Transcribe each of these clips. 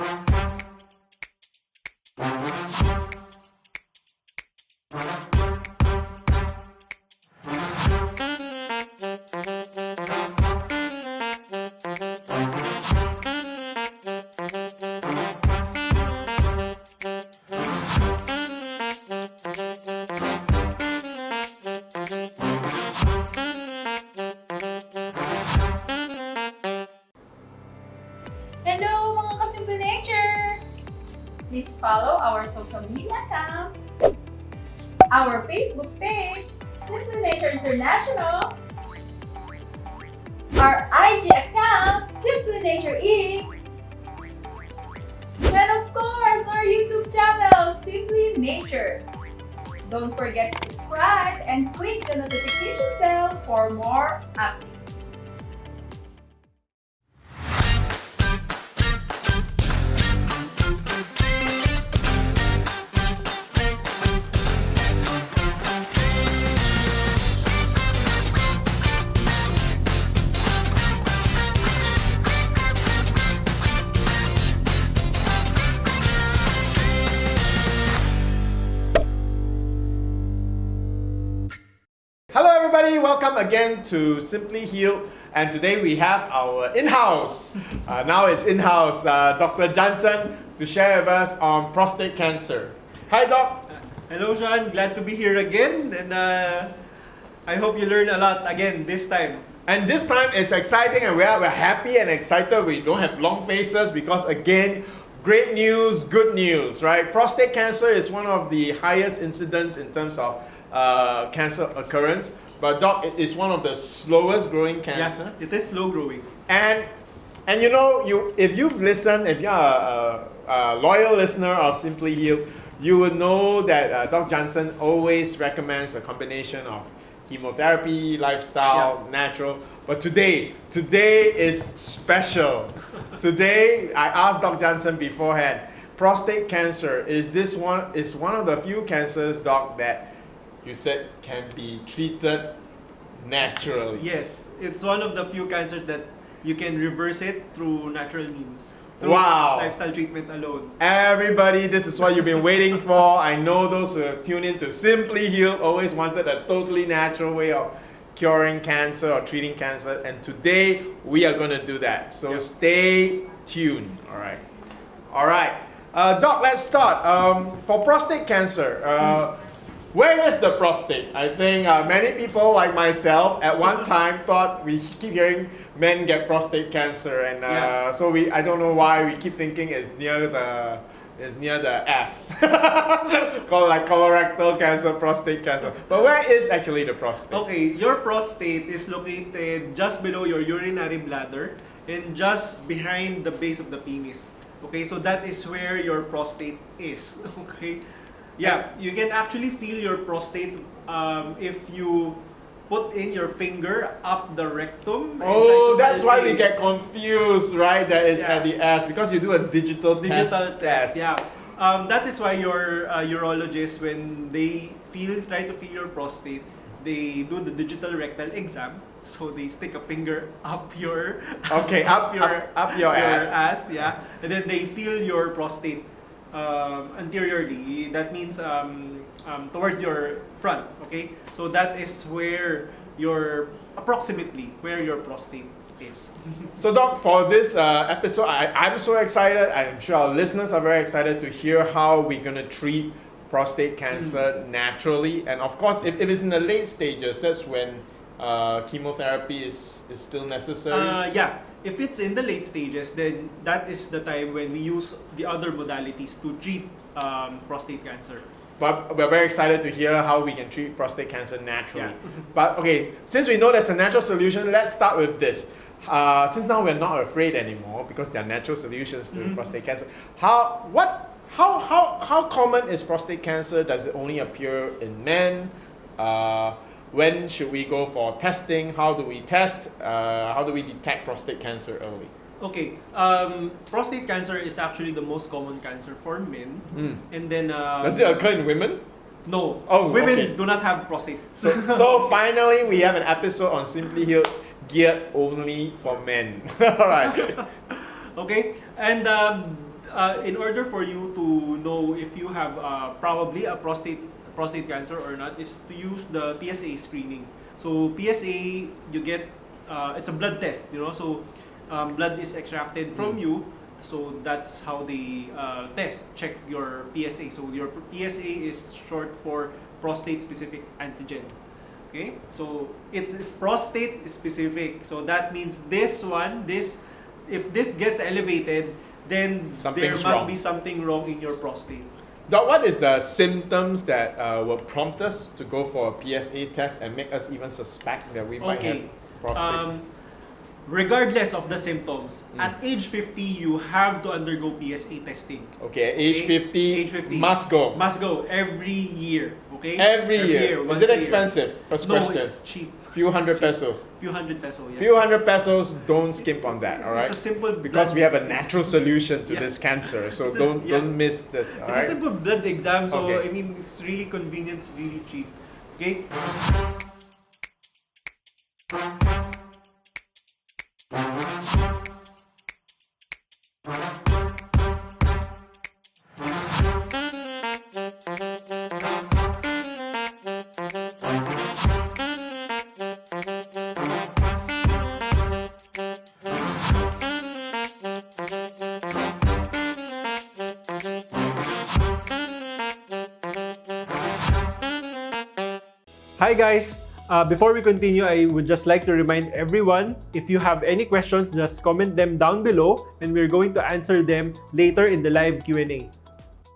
Hello mga ka-Simply Nature! Please follow our social media accounts, our Facebook page, Simply Nature International, our IG account, Simply Nature Inc., and of course, our YouTube channel, Simply Nature. Don't forget to subscribe and click the notification bell for more updates. Hello everybody, welcome again to Simply Heal, and today we have our in-house, now it's in-house, Dr. Jansen to share with us on prostate cancer. Hi Doc! Hello Sean, glad to be here again, and I hope you learn a lot again this time. And this time it's exciting and we're happy and excited. We don't have long faces because again, great news, good news, right? Prostate cancer is one of the highest incidents in terms of cancer occurrence, but Doc, it is one of the slowest growing cancer. Yeah, it is slow growing. And you know, if you've listened, if you're a loyal listener of Simply Heal, you will know that Doc Jansen always recommends a combination of chemotherapy, lifestyle, natural. But today is special. Today, I asked Doc Jansen beforehand, prostate cancer is one of the few cancers, Doc, that you said can be treated naturally. Yes, it's one of the few cancers that you can reverse it through natural means. Through Wow. lifestyle treatment alone. Everybody, this is what you've been waiting for. I know those who have tuned in to Simply Heal always wanted a totally natural way of curing cancer or treating cancer, and today we are going to do that. So stay tuned. All right. Doc, let's start. For prostate cancer, where is the prostate? I think many people like myself at one time thought, we keep hearing men get prostate cancer, and so I don't know why we keep thinking it's near the ass, called like colorectal cancer, prostate cancer. But where is actually the prostate? Okay, your prostate is located just below your urinary bladder and just behind the base of the penis. Okay, so that is where your prostate is. Okay. Yeah, you can actually feel your prostate if you put in your finger up the rectum. Oh, that's why we get confused, right? That is at the ass because you do a digital test. Yeah, that is why your urologist, when they try to feel your prostate, they do the digital rectal exam. So they stick a finger up your up your ass. Yeah, and then they feel your prostate anteriorly. That means towards your front. Okay, so that is where approximately where your prostate is. So Doc, for this episode, I'm so excited. I'm sure our listeners are very excited to hear how we're gonna treat prostate cancer naturally. And of course, if it's in the late stages, that's when chemotherapy is still necessary. Yeah, if it's in the late stages, then that is the time when we use the other modalities to treat prostate cancer. But we're very excited to hear how we can treat prostate cancer naturally. Yeah. But okay, since we know there's a natural solution, let's start with this. Since now we're not afraid anymore because there are natural solutions to prostate cancer. How common is prostate cancer? Does it only appear in men? When should we go for testing? How do we test? How do we detect prostate cancer early? Okay, prostate cancer is actually the most common cancer for men. And then does it occur in women? No. Oh, women okay. do not have prostate. So finally, we have an episode on Simply Heal geared only for men. All right. Okay, and in order for you to know if you have probably a prostate cancer or not, is to use the PSA screening. So PSA, you get it's a blood test, you know. So blood is extracted from you. So that's how they check your PSA. So your PSA is short for prostate specific antigen. Okay, so it's prostate specific. So that means if this gets elevated, then there must be something wrong in your prostate. Doc, what is the symptoms that will prompt us to go for a PSA test and make us even suspect that we might have prostate? Regardless of the symptoms, at age 50, you have to undergo PSA testing. Okay, age 50, must go. Must go every year. Okay, every year. Is it expensive? First question. No, it's cheap. Few hundred pesos. Few hundred pesos. Yeah. Few hundred pesos. Don't skimp on that. All right. It's a simple because we have a natural solution to this cancer. So don't miss this. All right. It's a simple blood exam. So I mean, it's really convenient. It's really cheap. Okay. Hi guys! Before we continue, I would just like to remind everyone, if you have any questions, just comment them down below and we're going to answer them later in the live Q&A.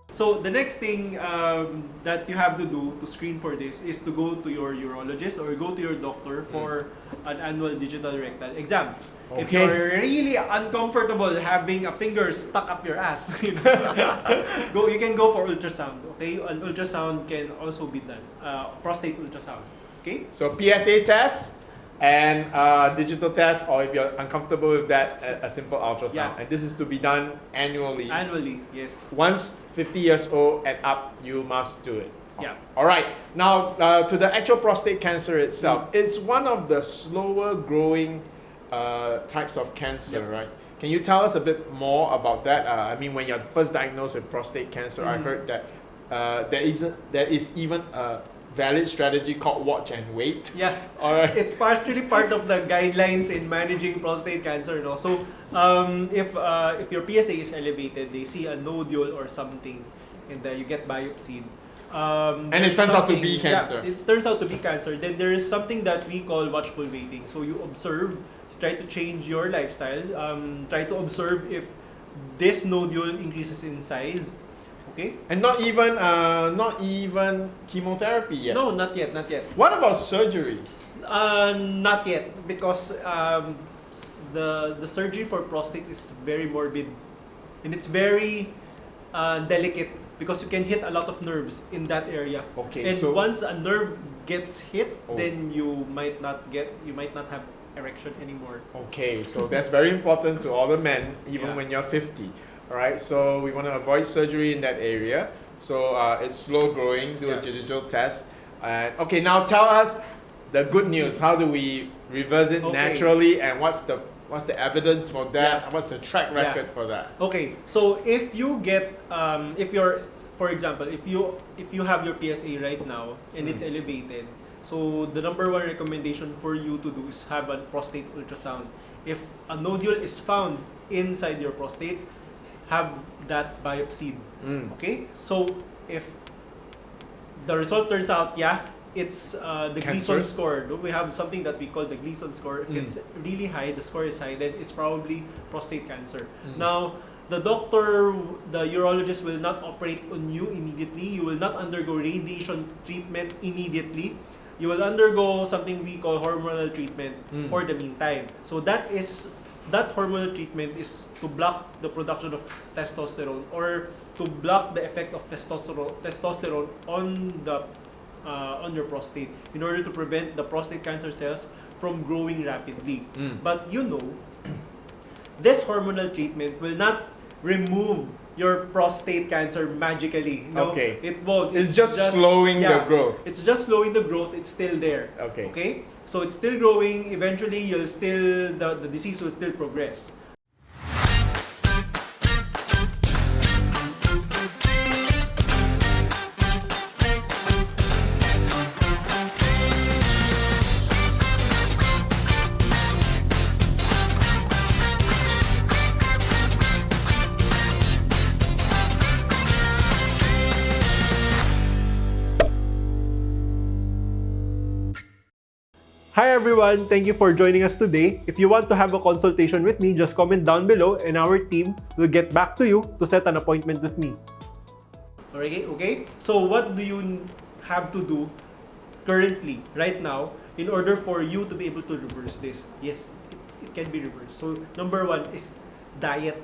So the next thing that you have to do to screen for this is to go to your urologist or go to your doctor for an annual digital rectal exam. Okay. If you're really uncomfortable having a finger stuck up your ass, you can go for ultrasound. Okay, an ultrasound can also be done. Prostate ultrasound. Okay. So PSA test and digital test, or if you're uncomfortable with that, a simple ultrasound. Yeah. And this is to be done annually. Annually, yes. Once 50 years old and up, you must do it. Yeah. All right. Now to the actual prostate cancer itself. It's one of the slower growing types of cancer, right? Can you tell us a bit more about that? I mean, when you're first diagnosed with prostate cancer, I heard that there is even a valid strategy called watch and wait. Yeah. All right. It's partially part of the guidelines in managing prostate cancer. So if your PSA is elevated, they see a nodule or something, and you get biopsied. And it turns out to be cancer. Yeah, it turns out to be cancer. Then there is something that we call watchful waiting. So you observe, try to change your lifestyle, try to observe if this nodule increases in size. Okay. And not even chemotherapy yet. No, not yet. What about surgery? Not yet, because the surgery for prostate is very morbid, and it's very delicate because you can hit a lot of nerves in that area. Okay. And so once a nerve gets hit, then you might not have erection anymore. Okay, so that's very important to all the men, even when you're 50. All right, so we want to avoid surgery in that area. So it's slow growing. Do a digital test. Okay, now tell us the good news. How do we reverse it naturally, and what's the evidence for that? Yeah. What's the track record for that? Okay, so if you get for example, if you have your PSA right now and it's elevated, so the number one recommendation for you to do is have a prostate ultrasound. If a nodule is found inside your prostate, have that biopsied. Okay? So if the result turns out, it's the Gleason score. We have something that we call the Gleason score. If it's really high, the score is high, then it's probably prostate cancer. Now, the urologist will not operate on you immediately. You will not undergo radiation treatment immediately. You will undergo something we call hormonal treatment for the meantime. So that hormonal treatment is to block the production of testosterone, or to block the effect of testosterone on your prostate, in order to prevent the prostate cancer cells from growing rapidly. But this hormonal treatment will not remove your prostate cancer magically. Okay. It won't. It's just slowing the growth. It's just slowing the growth. It's still there. Okay. So it's still growing. Eventually, the disease will still progress. Hi everyone! Thank you for joining us today. If you want to have a consultation with me, just comment down below and our team will get back to you to set an appointment with me. Okay? So what do you have to do currently, right now, in order for you to be able to reverse this? Yes, it can be reversed. So number one is diet.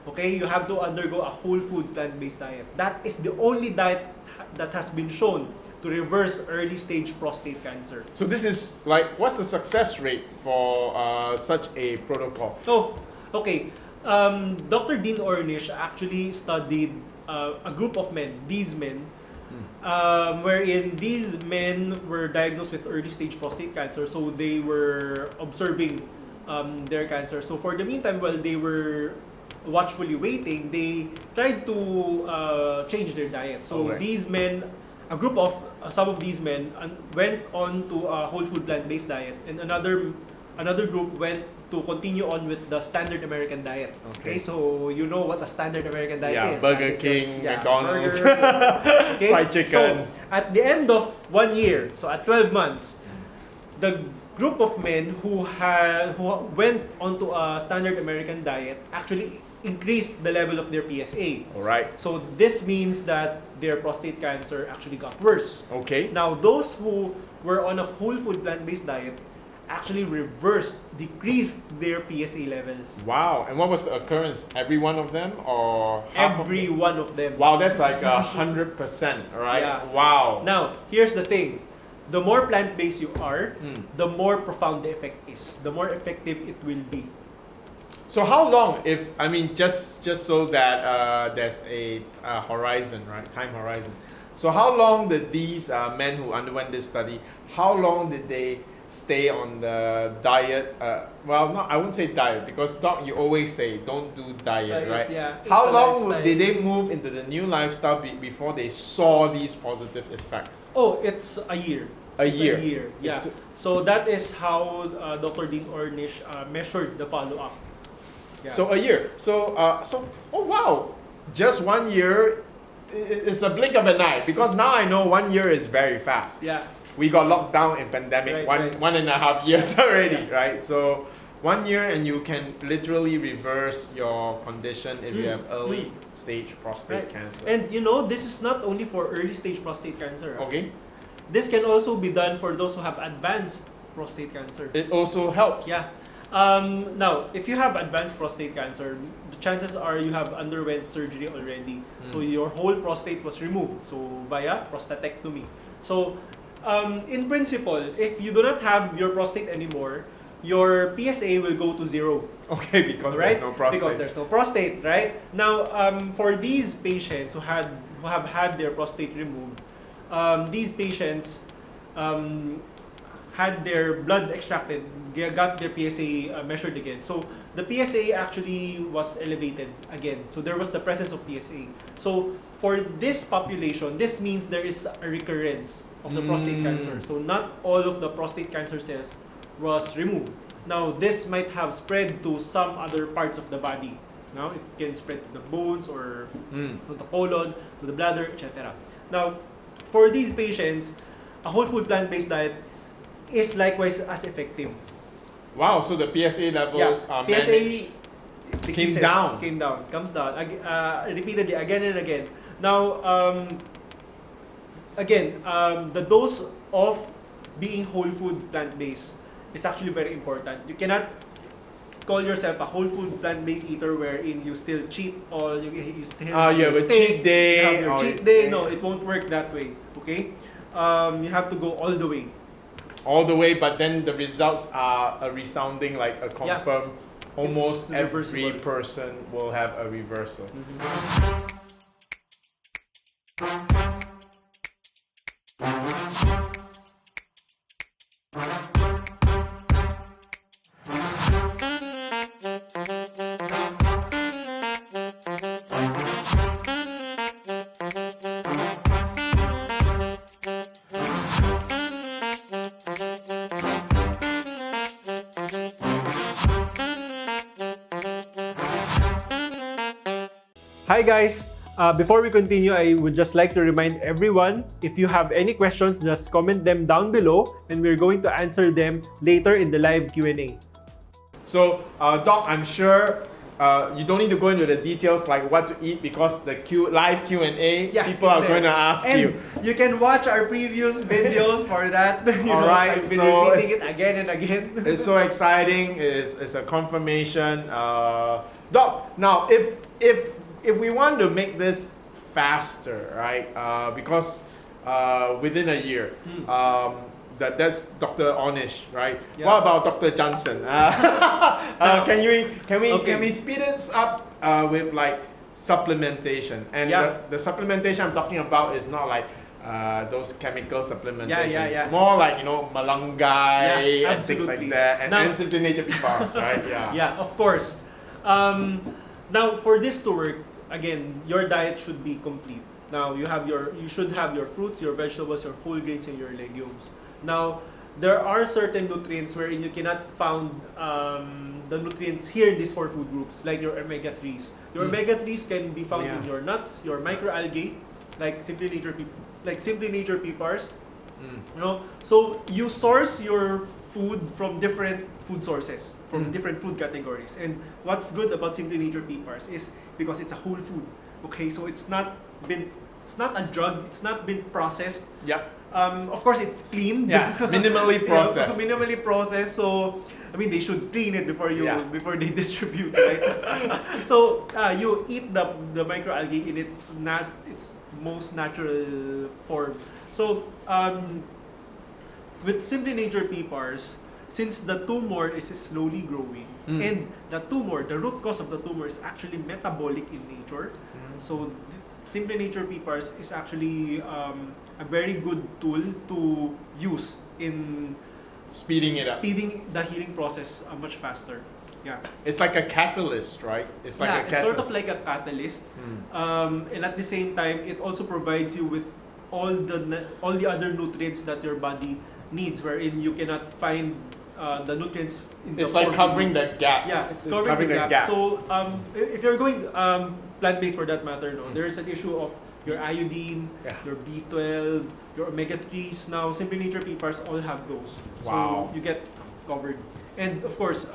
Okay, you have to undergo a whole food plant-based diet. That is the only diet that has been shown to reverse early stage prostate cancer. So this is like, what's the success rate for such a protocol? Oh, okay. Dr. Dean Ornish actually studied a group of men, these men, wherein these men were diagnosed with early stage prostate cancer. So they were observing their cancer. So for the meantime, while they were watchfully waiting, they tried to change their diet. So Okay. these men, a group of some of these men went on to a whole food plant-based diet, and another group went to continue on with the standard American diet. Okay, so you know what a standard American diet Yeah, is. Burger That is King, just, McDonald's, burger, okay? fried chicken. So at the end of 1 year, so at 12 months, the group of men who went onto a standard American diet actually increased the level of their PSA. All right. So this means that their prostate cancer actually got worse. Okay. Now, those who were on a whole food plant-based diet actually decreased their PSA levels. Wow. And what was the occurrence? Every one of them, or half Every of them? one of them. Wow, that's like 100%. All right. Yeah. Wow. Now, here's the thing. The more plant-based you are, the more profound the effect is. The more effective it will be. So how long, if I mean, just so that there's a horizon, right? Time horizon. So how long did these men who underwent this study? How long did they stay on the diet? Well, no, I wouldn't say diet, because doc, you always say don't do diet, right? Yeah, How it's a long lifestyle. did they move into the new lifestyle before they saw these positive effects? Oh, it's a year. A It's year. A year, yeah. It took- So that is how Dr. Dean Ornish measured the follow-up. Yeah. So a year. So oh wow, just 1 year. It's a blink of an eye, because now I know 1 year is very fast. yeah. We got locked down in pandemic Right. 1.5 years already, right? So 1 year and you can literally reverse your condition if you have early stage prostate Right. cancer. And you know, this is not only for early stage prostate cancer. Okay, This can also be done for those who have advanced prostate cancer. it also helps. Yeah. Now, if you have advanced prostate cancer, the chances are you have underwent surgery already. So your whole prostate was removed, so via prostatectomy. So in principle, if you do not have your prostate anymore, your PSA will go to 0. Okay, because Right? there's no prostate. Because there's no prostate, right? Now, for these patients who have had their prostate removed, these patients had their blood extracted, got their PSA measured again. So the PSA actually was elevated again. So there was the presence of PSA. So for this population, this means there is a recurrence of the prostate cancer. So not all of the prostate cancer cells was removed. Now this might have spread to some other parts of the body. Now it can spread to the bones or to the colon, to the bladder, etc. Now, for these patients, a whole food plant-based diet is likewise as effective. Wow, so the PSA levels are PSA managed. decreases, comes down, repeatedly, again and again. Now, the dose of being whole food plant-based is actually very important. You cannot call yourself a whole food plant-based eater wherein you still cheat or you still have you have your a steak, cheat day, you have your or- cheat day. No, it won't work that way. Okay, you have to go all the way. All the way, but then the results are a resounding, like a confirm. Almost It's every reversible. person will have a reversal. Hi guys! Before we continue, I would just like to remind everyone, if you have any questions, just comment them down below and we're going to answer them later in the live Q&A. So, Doc, I'm sure you don't need to go into the details like what to eat because the live Q&A, people are going to ask you. You can watch our previous videos for that. Alright, I've been so repeating it again and again. It's so exciting. It's a confirmation. Doc, now if we want to make this faster, right? Because within a year, that's Dr. Onish, right? Yeah. What about Dr. Jansen? Can we speed this up with like supplementation? And the supplementation I'm talking about is not like those chemical supplementation. More like malunggay and things like that, and SimplyNature PPARs, right? Yeah, of course. Now for this to work, again, your diet should be complete. Now you should have your fruits, your vegetables, your whole grains, and your legumes. Now there are certain nutrients where you cannot find the nutrients here in these 4 food groups, like your omega-3s. Your omega-3s can be found in your nuts, your microalgae, like SimplyNature PPARs. So you source your food from different food sources, from different food categories. And what's good about SimplyNature PPARs is because it's a whole food. Okay, so it's not a drug, it's not been processed. Yeah. Of course, it's clean. Yeah, minimally processed. Minimally processed. So, I mean, they should clean it before they distribute, right? So, you eat the microalgae in its most natural form. So, with SimplyNature PPARs, since the tumor is slowly growing, and the root cause of the tumor is actually metabolic in nature, so SimplyNature PPARs is actually a very good tool to use in speeding the healing process much faster. Yeah, it's like a catalyst, right? It's sort of like a catalyst, and at the same time, it also provides you with all the other nutrients that your body needs, wherein you cannot find the nutrients in it's the like covering the gaps. Yeah, it's covering the gaps. So if you're going plant-based for that matter, there's an issue of your iodine, your B12, your omega-3s. Now, SimplyNature PPARs all have those. Wow. So you get covered. And of course,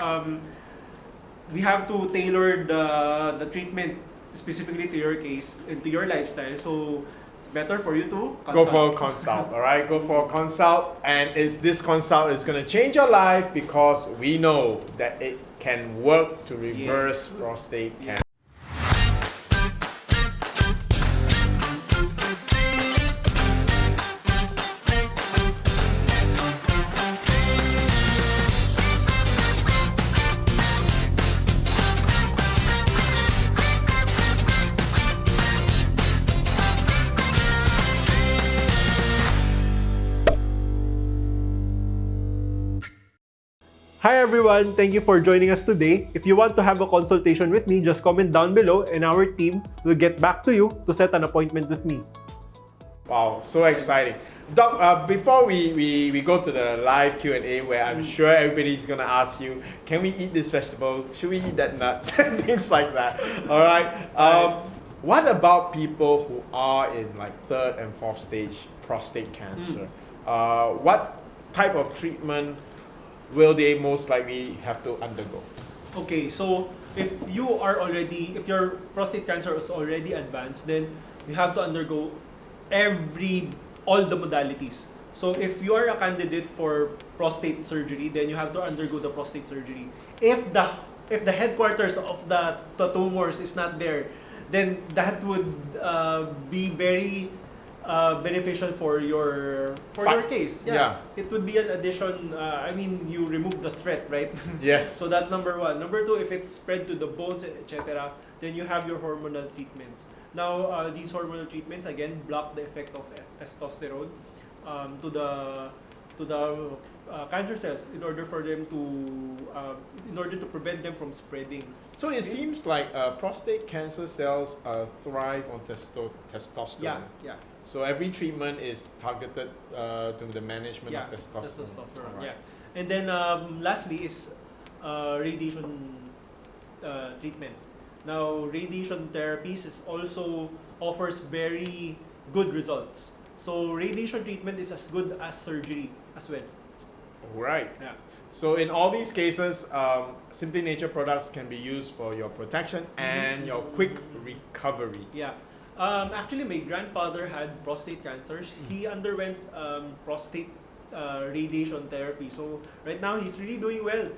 we have to tailor the treatment specifically to your case and to your lifestyle. So it's better for you to consult. Go for a consult, all right? Go for a consult, and this consult is going to change your life because we know that it can work to reverse prostate cancer. Hi everyone! Thank you for joining us today. If you want to have a consultation with me, just comment down below and our team will get back to you to set an appointment with me. Wow, so exciting. Doc, before we go to the live Q&A where I'm sure everybody's going to ask you, can we eat this vegetable? Should we eat that nuts? And things like that. All right. What about people who are in like 3rd and 4th stage prostate cancer? What type of treatment will they most likely have to undergo? Okay, so if your prostate cancer is already advanced, then you have to undergo all the modalities. So if you are a candidate for prostate surgery, then you have to undergo the prostate surgery. If the headquarters of the tumors is not there, then that would be very beneficial for your case. Yeah. It would be an addition. You remove the threat, right? Yes. So that's number 1. Number 2, if it's spread to the bones, etc., then you have your hormonal treatments. Now, these hormonal treatments again block the effect of testosterone to the cancer cells in order to prevent them from spreading. So it seems like prostate cancer cells thrive on testosterone. Yeah. So every treatment is targeted to the management of testosterone. Right. Yeah. And then lastly is radiation treatment. Now, radiation therapies is also offers very good results. So radiation treatment is as good as surgery as well. Right. Yeah. So in all these cases, Simply Nature products can be used for your protection and your quick recovery. Yeah. Actually, my grandfather had prostate cancer. He underwent prostate radiation therapy. So right now he's really doing well.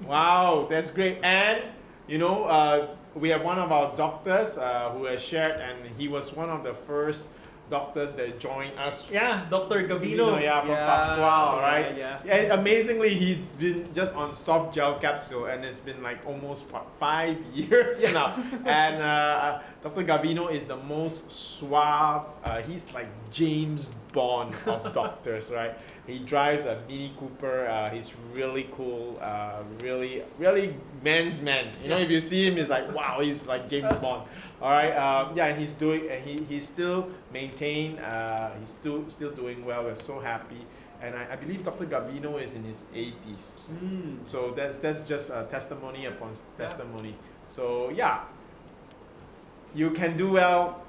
Wow, that's great. And you know, we have one of our doctors who has shared, and he was one of the first doctors that joined us. Yeah, Dr. Gavino. Yeah, from Pascual, right? Yeah. And amazingly, he's been just on soft gel capsule, and it's been like almost 5 years now. And Dr. Gavino is the most suave. He's like James Bond of doctors, right? He drives a Mini Cooper. He's really cool. Really man's man. You know, if you see him, it's like wow, he's like James Bond. All right. Yeah, and he's doing. He's still maintained. He's still doing well. We're so happy. And I believe Dr. Gavino is in his 80s. So that's just a testimony upon testimony. So yeah, you can do well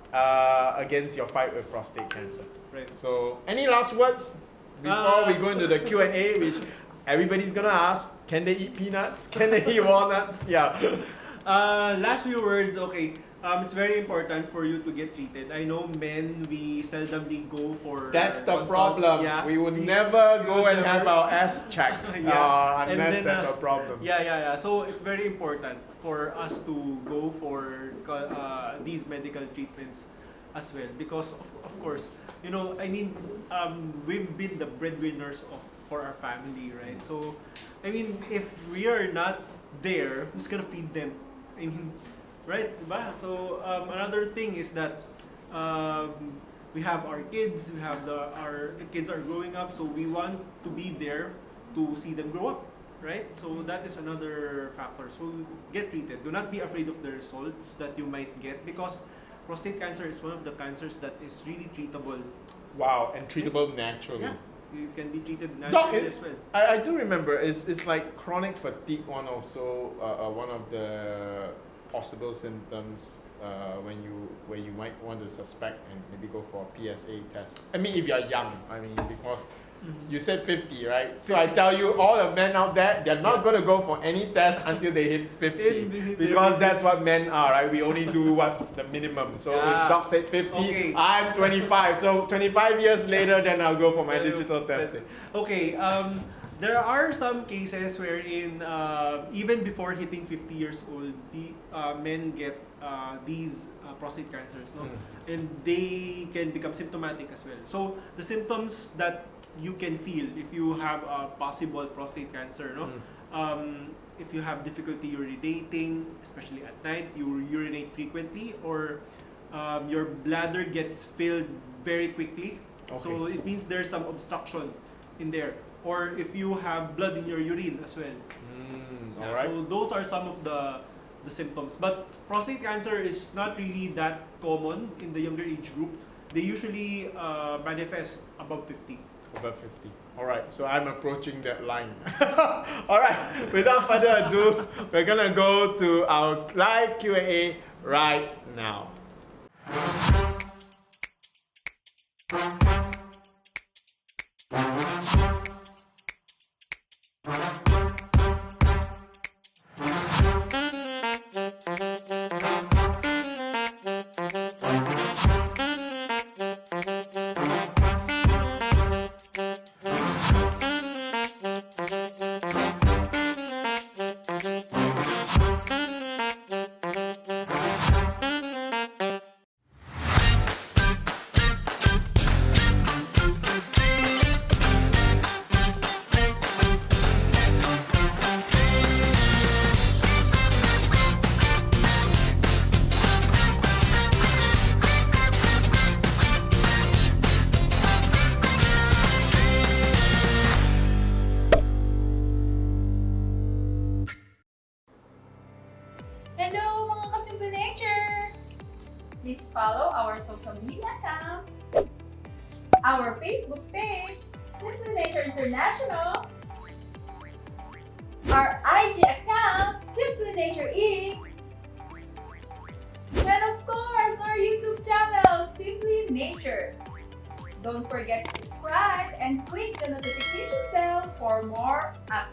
against your fight with prostate cancer. Right. So any last words before we go into the Q&A, which everybody's gonna ask? Can they eat peanuts? Can they eat walnuts? Yeah. Last few words. Okay. It's very important for you to get treated. I know men, we seldomly go for That's the consults. problem. Yeah. We would never go and have our ass checked Yeah. And unless then, that's a problem. Yeah. So it's very important for us to go for these medical treatments as well, because of course, you know, I mean, we've been the breadwinners for our family, right? So, I mean, if we are not there, who's gonna feed them? I mean, right? Diba? So another thing is that we have our kids. Our kids are growing up, so we want to be there to see them grow up, right? So that is another factor. So get treated. Do not be afraid of the results that you might get, because prostate cancer is one of the cancers that is really treatable. Wow, and treatable naturally. Yeah, it can be treated Doc, naturally as well. I do remember it's like chronic fatigue one also one of the possible symptoms where you might want to suspect and maybe go for a PSA test. I mean, if you're young, I mean, because you said 50, right? So I tell you, all the men out there, they're not going to go for any test until they hit 50, because that's what men are, right? We only do what the minimum. So if Doc said 50, Okay. I'm 25. So 25 years later, then I'll go for my digital testing. Okay, there are some cases wherein even before hitting 50 years old, men get these prostate cancers, no? And they can become symptomatic as well. So the symptoms that you can feel if you have a possible prostate cancer, no? If you have difficulty urinating, especially at night, you urinate frequently, or your bladder gets filled very quickly. Okay. So it means there's some obstruction in there. Or if you have blood in your urine as well. Yeah, all right. so those are some of the symptoms. But prostate cancer is not really that common in the younger age group. They usually manifest above 50. Above 50. All right, so I'm approaching that line. All right, without further ado, we're gonna go to our live Q&A right now. Hello mga ka-Simple Nature! Please follow our social media accounts, our Facebook page, Simply Nature International, our IG account, Simply Nature Inc., Don't forget to subscribe and click the notification bell for more updates.